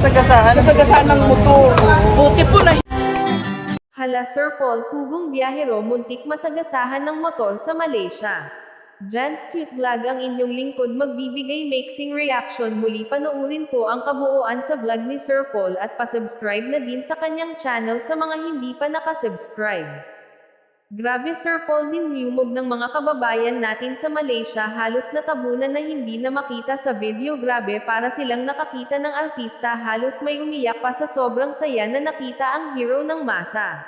kasagasaan ng motor. Buti po na Hala Sir Paul, tugong biyahero muntik masagasahan ng motor sa Malaysia. Jan's Cute Vlog ang inyong lingkod magbibigay mixing reaction. Muli panoorin po ang kabuuan sa vlog ni Sir Paul at pasubscribe na din sa kanyang channel sa mga hindi pa nakasubscribe. Grabe Sir Paul, dinumog ng mga kababayan natin sa Malaysia, halos natabunan na hindi na makita sa video. Grabe, para silang nakakita ng artista, halos may umiyak pa sa sobrang saya na nakita ang hero ng masa.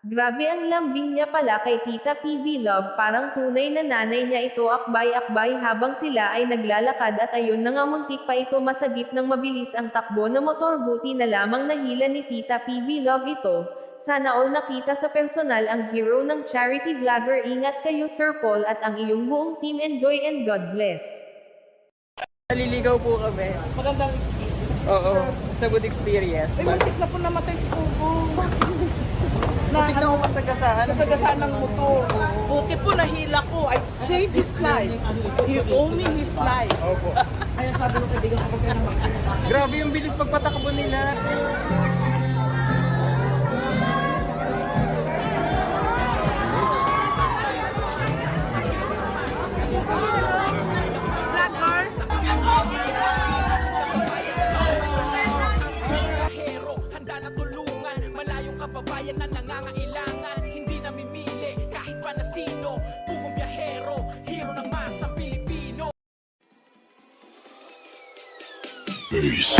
Grabe ang lambing niya pala kay Tita PB Love, parang tunay na nanay niya ito. Akbay-akbay habang sila ay naglalakad at ayun na nga, muntik pa ito masagip ng mabilis ang takbo na motor. Buti na lamang nahila ni Tita PB Love ito. Sana all nakita sa personal ang hero ng charity vlogger. Ingat kayo Sir Paul at ang iyong buong team. Enjoy and God bless. Naliligaw po kami. magandang experience. Oo, sa good experience. Ay, muntik na po namatay si Pugo. Muntik na ako Kasagasaan ng motor. Buti po nahila ko. I saved his life. He owe me his life. Kaya sabi ko kaibigan ko kaya naman. Grabe yung bilis pagpatakbo nila. Kababayan na nangangailangan, hindi namimili kahit pa na sino. Pugong biyahero, hero ng masang Pilipino. Peace.